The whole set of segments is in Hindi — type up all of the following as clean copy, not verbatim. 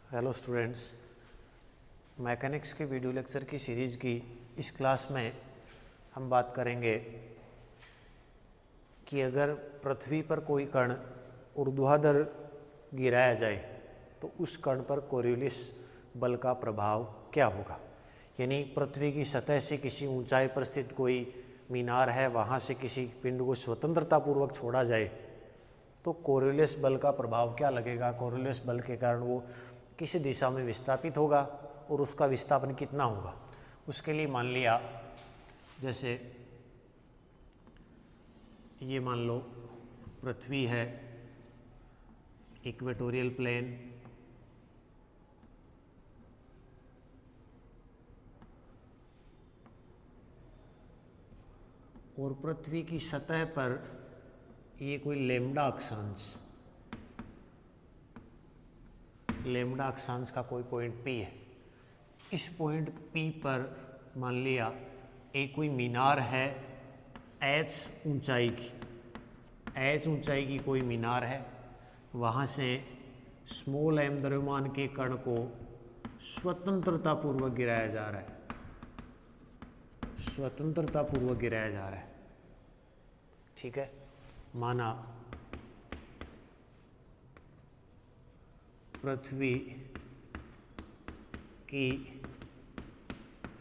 हेलो स्टूडेंट्स, मैकेनिक्स के वीडियो लेक्चर की सीरीज़ की इस क्लास में हम बात करेंगे कि अगर पृथ्वी पर कोई कण ऊर्ध्वाधर गिराया जाए तो उस कण पर कोरियोलिस बल का प्रभाव क्या होगा। यानी पृथ्वी की सतह से किसी ऊंचाई पर स्थित कोई मीनार है, वहाँ से किसी पिंड को स्वतंत्रतापूर्वक छोड़ा जाए तो कोरियोलिस बल का प्रभाव क्या लगेगा। कोरियोलिस बल के कारण वो किस दिशा में विस्थापित होगा और उसका विस्थापन कितना होगा। उसके लिए मान लिया, जैसे ये मान लो पृथ्वी है, इक्वेटोरियल प्लेन, और पृथ्वी की सतह पर ये कोई लेमडा अक्षांश का कोई पॉइंट P है। इस पॉइंट P पर मान लिया एक कोई मीनार है h ऊंचाई की कोई मीनार है, वहाँ से स्मॉल m द्रव्यमान के कण को स्वतंत्रतापूर्वक गिराया जा रहा है। ठीक है, माना पृथ्वी की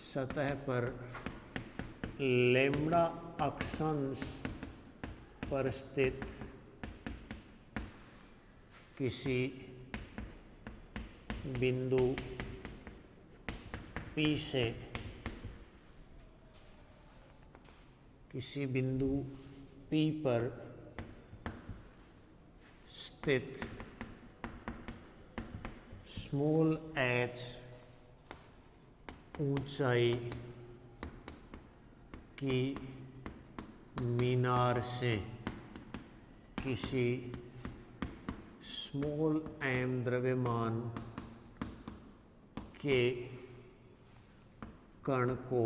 सतह पर लेमडा अक्षांश पर स्थित किसी बिंदु P से P पर स्थित स्मॉल h ऊंचाई की मीनार से किसी स्मॉल m द्रव्यमान के कण को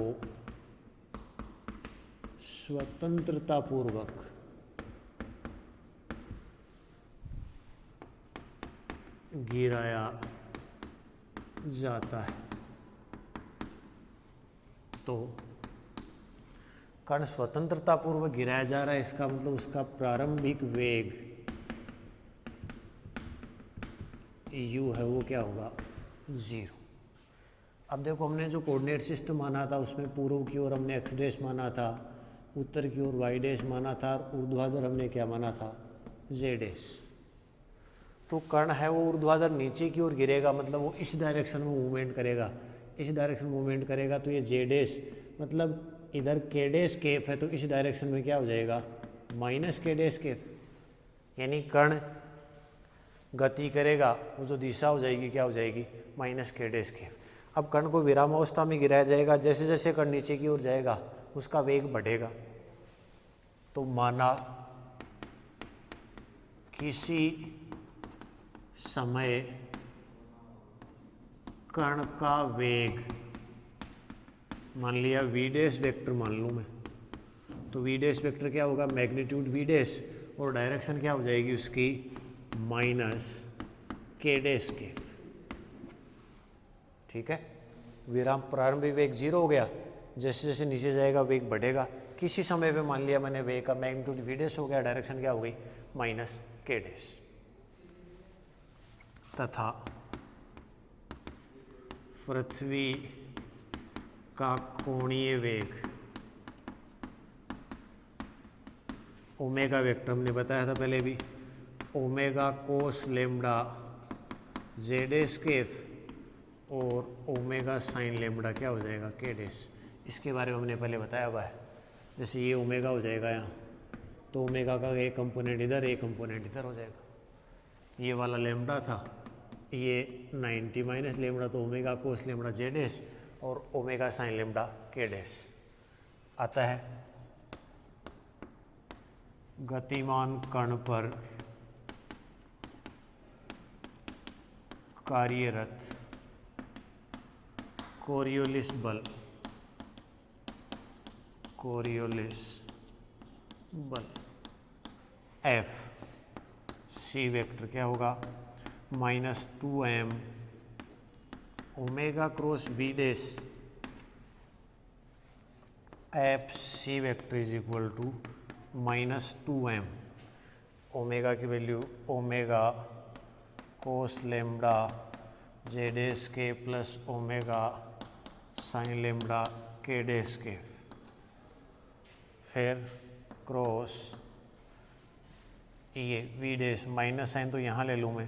स्वतंत्रतापूर्वक गिराया जाता है। तो कण स्वतंत्रतापूर्वक गिराया जा रहा है, इसका मतलब उसका प्रारंभिक वेग u है वो क्या होगा, 0। अब देखो, हमने जो कोऑर्डिनेट सिस्टम माना था उसमें पूर्व की ओर हमने x डैश माना था, उत्तर की ओर y डैश माना था, और ऊर्ध्वाधर हमने क्या माना था, z डैश। तो कण है वो ऊर्ध्वाधर नीचे की ओर गिरेगा, मतलब वो इस डायरेक्शन में मूवमेंट करेगा। तो ये z डैश मतलब इधर k डैश केफ है, तो इस डायरेक्शन में क्या हो जाएगा, माइनस k डैश केफ। यानी कण गति करेगा, वो जो दिशा हो जाएगी क्या हो जाएगी, माइनस k डैश केफ। अब कण को विरामावस्था में गिराया जाएगा, जैसे जैसे कण नीचे की ओर जाएगा उसका वेग बढ़ेगा। तो माना किसी समय कण का वेग, मान लिया v डैश वेक्टर मान लूँ मैं, तो v डैश वेक्टर क्या होगा, मैग्नीट्यूड v डैश, और डायरेक्शन क्या हो जाएगी उसकी, माइनस k डैश के। ठीक है, प्रारंभिक वेग 0 हो गया, जैसे जैसे नीचे जाएगा वेग बढ़ेगा। किसी समय पे मान लिया मैंने वेग का मैग्नीट्यूड v डैश हो गया, डायरेक्शन क्या हो गई, माइनस k डैश। तथा पृथ्वी का कोणीय वेग ओमेगा वेक्टर हमने बताया था पहले भी, omega cos lambda z dash केफ और ओमेगा साइन लेमडा क्या हो जाएगा, k डैश। इसके बारे में हमने पहले बताया हुआ है। जैसे ये ओमेगा हो जाएगा यहाँ, तो ओमेगा का एक कंपोनेंट इधर, एक कंपोनेंट इधर हो जाएगा। ये वाला लेमडा था, ये 90 माइनस लेमडा, तो omega cos lambda z dash और omega sine lambda k dash आता है। गतिमान कण पर कार्यरत कोरियोलिस बल F सी वेक्टर क्या होगा, -2m omega cross V dash F C vector is equal to -2m। Omega की value omega cos lambda J dash K plus omega sine lambda K dash K, फिर क्रॉस ये वी डैश, माइनस साइन तो यहाँ ले लूँ मैं,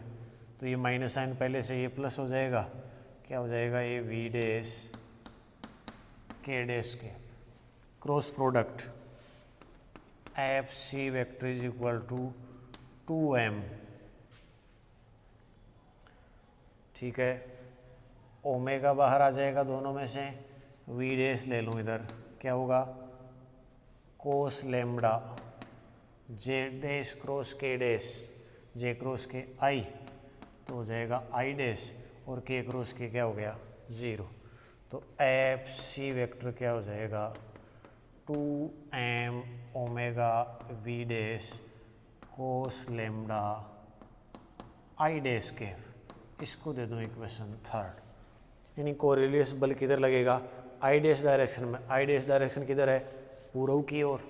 तो ये माइनस साइन पहले से ये प्लस हो जाएगा, क्या हो जाएगा ये V dash K dash K, cross product F C vector is equal to 2m। ठीक है, ओमेगा बाहर आ जाएगा दोनों में से, वी डैश ले लूँ इधर, क्या होगा कोस लेमडा जे डैश क्रॉस के डैश, जे क्रॉस के आई तो हो जाएगा आई डैश, और के क्रॉस के क्या हो गया 0। तो एफ सी वेक्टर क्या हो जाएगा 2m omega V dash cos lambda I dash K. इसको दे दूँ इक्वेशन थर्ड। यानी कोरिलेस बल किधर लगेगा, आई डैश डायरेक्शन में। आई डैश डायरेक्शन किधर है, पूर्व की ओर।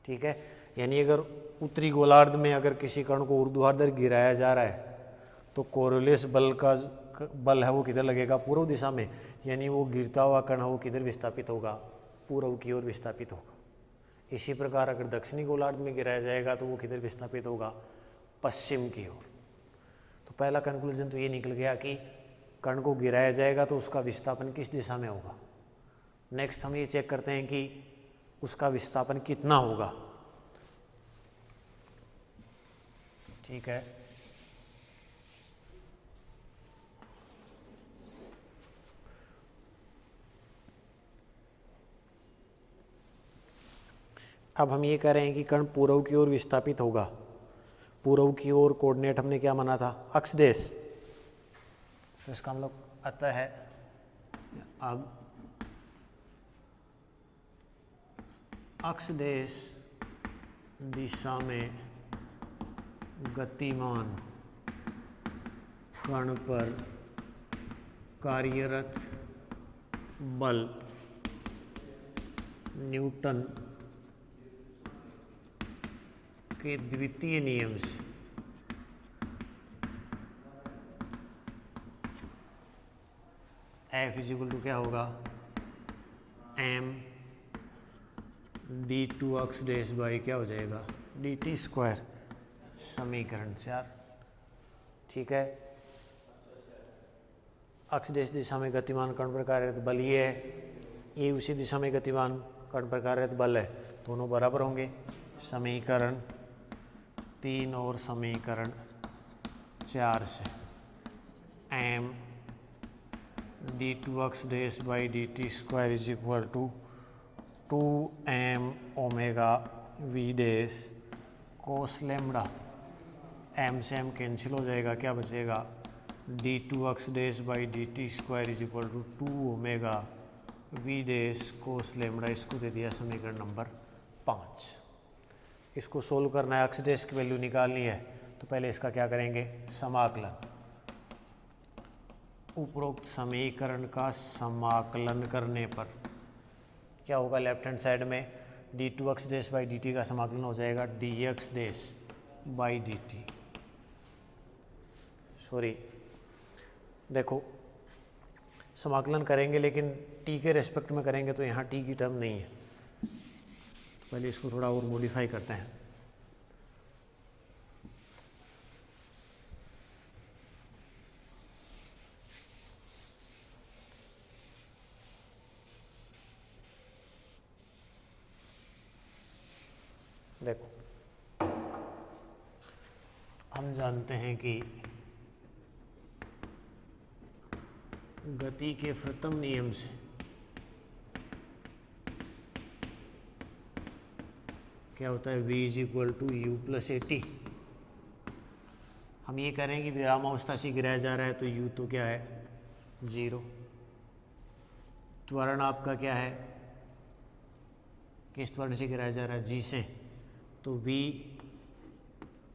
ठीक है, यानी अगर उत्तरी गोलार्ध में अगर किसी कण को ऊर्ध्वाधर गिराया जा रहा है तो कोरिलेस बल का बल है वो किधर लगेगा, पूर्व दिशा में। यानी वो गिरता हुआ कण है वो किधर विस्थापित होगा, पूर्व की ओर विस्थापित होगा। इसी प्रकार अगर दक्षिणी गोलार्ध में गिराया जाएगा तो वो किधर विस्थापित होगा, पश्चिम की ओर। तो पहला कंक्लूजन तो ये निकल गया कि कण को गिराया जाएगा तो उसका विस्थापन किस दिशा में होगा। नेक्स्ट हम ये चेक करते हैं कि उसका विस्थापन कितना होगा। ठीक है, अब हम ये कह रहे हैं कि कण पूर्व की ओर विस्थापित होगा। पूर्व की ओर कोऑर्डिनेट हमने क्या माना था, अक्ष देश। तो इसका हम लोग अतः है अब अक्ष देश दिशा में गतिमान कण पर कार्यरत बल न्यूटन के द्वितीय नियम से F इज इक्वल टू क्या होगा m d2 x dash by क्या हो जाएगा dt स्क्वायर, समीकरण 4। ठीक है, अक्ष देश दिशा में गतिमान कण पर कार्यरत बल ये है, ये उसी दिशा में गतिमान कण पर कार्यरत बल है, दोनों बराबर होंगे। समीकरण 3 और समीकरण 4 से m d2 x dash by dt square is equal to 2m omega v dash cos lambda, m से m कैंसिल हो जाएगा, क्या बचेगा d2 x dash by dt square is equal to 2 omega v dash cos lambda. इसको दे दिया समीकरण नंबर 5। इसको सोल्व करना है, अक्ष डैश की वैल्यू निकालनी है, तो पहले इसका क्या करेंगे समाकलन। उपरोक्त समीकरण का समाकलन करने पर क्या होगा, लेफ्ट हैंड साइड में d2 x dash by dt का समाकलन हो जाएगा dx dash by dt। Sorry, देखो समाकलन करेंगे लेकिन t के रेस्पेक्ट में करेंगे तो यहाँ t की टर्म नहीं है, तो पहले इसको थोड़ा और मॉडिफाई करते हैं। देखो हम जानते हैं कि गति के प्रथम नियम से क्या होता है, v is equal to U plus A T. हम ये करें कि विराम अवस्था से गिराया जा रहा है तो u तो क्या है 0। त्वरण आपका क्या है, किस त्वरण से गिराया जा रहा है, g से, तो v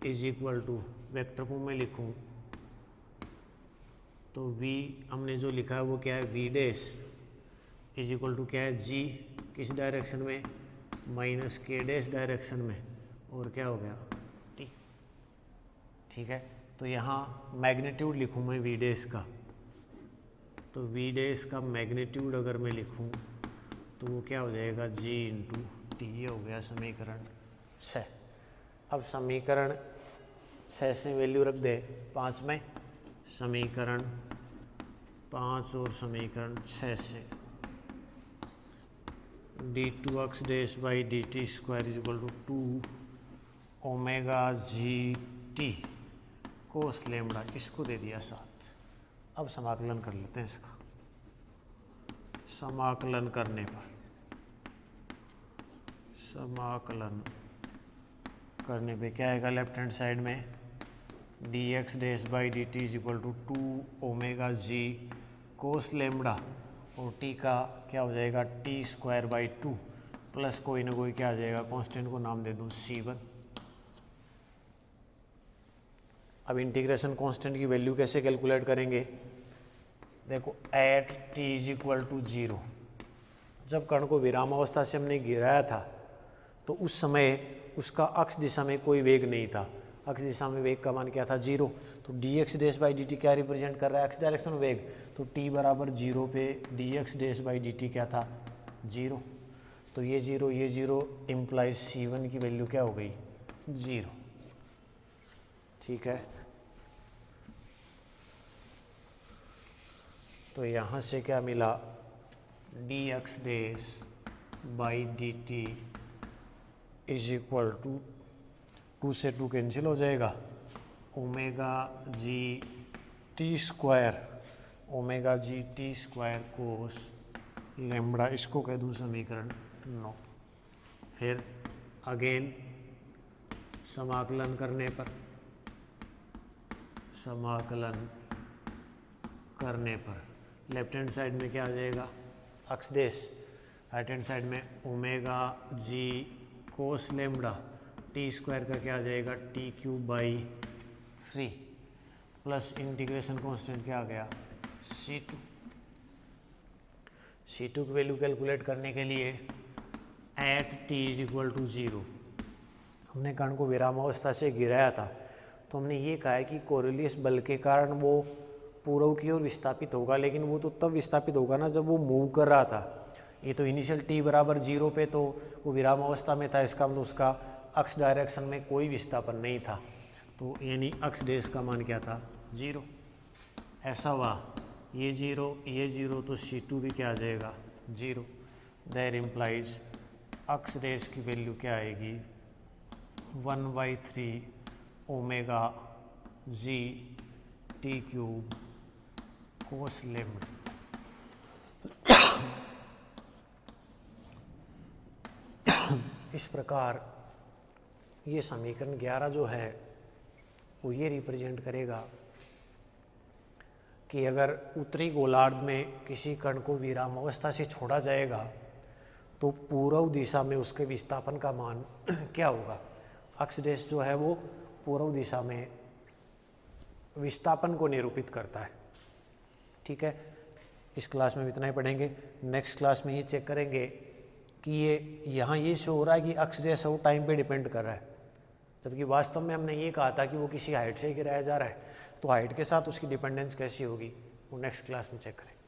is equal to vector form में लिखूँ तो v हमने जो लिखा है वो क्या है, v डैश इज इक्वल टू क्या है, g किस डायरेक्शन में, माइनस के डैश डायरेक्शन में, और क्या हो गया, t। ठीक है, तो यहाँ मैग्नीट्यूड लिखूँ मैं v डैश का, तो v डैश का मैग्नीट्यूड अगर मैं लिखूँ तो वो क्या हो जाएगा, g इंटू टी। ये हो गया समीकरण 6। अब समीकरण 6 से वैल्यू रख दे 5 में, समीकरण 5 और समीकरण 6 से d2x dash by D T square is equal to 2 omega G T cos lambda, इसको दे दिया 7। अब समाकलन कर लेते हैं इसका। समाकलन करने पर, समाकलन करने पे क्या आएगा, लेफ्ट हैंड साइड में D X dash by D T is equal to 2 omega G cos lambda, और टी का क्या हो जाएगा, टी स्क्वायर बाई 2 प्लस कोई ना कोई क्या आ जाएगा, कांस्टेंट को नाम दे दूँ C1। अब इंटीग्रेशन कांस्टेंट की वैल्यू कैसे कैलकुलेट करेंगे, देखो at T is equal to 0, जब कण को विराम अवस्था से हमने गिराया था तो उस समय उसका अक्ष दिशा में कोई वेग नहीं था, अक्ष दिशा में वेग का मान क्या था, 0। तो D X dash by D T क्या रिप्रेजेंट कर रहा है, एक्स डायरेक्शन में वेग, तो t बराबर 0 पे D X dash by D T क्या था, 0। तो ये 0 इम्प्लाइज C1 की वैल्यू क्या हो गई, 0। ठीक है, तो यहाँ से क्या मिला, D X dash by D T is equal to 2 से 2 कैंसिल हो जाएगा, omega G T square, omega G T square cos lambda, इसको कह दूँ समीकरण 9। फिर अगेन समाकलन करने पर, समाकलन करने पर लेफ्ट हैंड साइड में क्या आ जाएगा, अक्ष देश, राइट हैंड साइड में omega G cos lambda, T square का क्या आ जाएगा, T cube by 3 plus integration constant क्या आ गया, C2। C2 की वैल्यू कैलकुलेट करने के लिए at T is equal to 0, हमने कण को विराम अवस्था से गिराया था, तो हमने ये कहा है कि कोरिलियस बल के कारण वो पूर्व की ओर विस्थापित होगा, लेकिन वो तो तब विस्थापित होगा ना जब वो मूव कर रहा था। ये तो इनिशियल t बराबर 0 पे तो वो विराम अवस्था में था, इसका मतलब उसका अक्ष डायरेक्शन में कोई विस्थापन नहीं था, तो यानी अक्ष देश का मान क्या था, 0। ऐसा हुआ, ये 0 तो C2 भी क्या आ जाएगा, 0। दैट इम्प्लाइज अक्ष देश की वैल्यू क्या आएगी, 1/3 ओमेगा जी टी क्यूब कोस लेमड़ा। इस प्रकार ये समीकरण 11 जो है वो ये रिप्रेजेंट करेगा कि अगर उत्तरी गोलार्ध में किसी कण को विराम अवस्था से छोड़ा जाएगा तो पूर्व दिशा में उसके विस्थापन का मान क्या होगा। अक्ष देश जो है वो पूर्व दिशा में विस्थापन को निरूपित करता है। ठीक है, इस क्लास में इतना ही पढ़ेंगे। नेक्स्ट क्लास में ये चेक करेंगे कि ये यहाँ ये शो हो रहा है कि अक्ष देश है वो टाइम पे डिपेंड कर रहा है, जबकि वास्तव में हमने ये कहा था कि वो किसी हाइट से गिराया जा रहा है, तो हाइट के साथ उसकी डिपेंडेंस कैसी होगी वो नेक्स्ट क्लास में चेक करेंगे।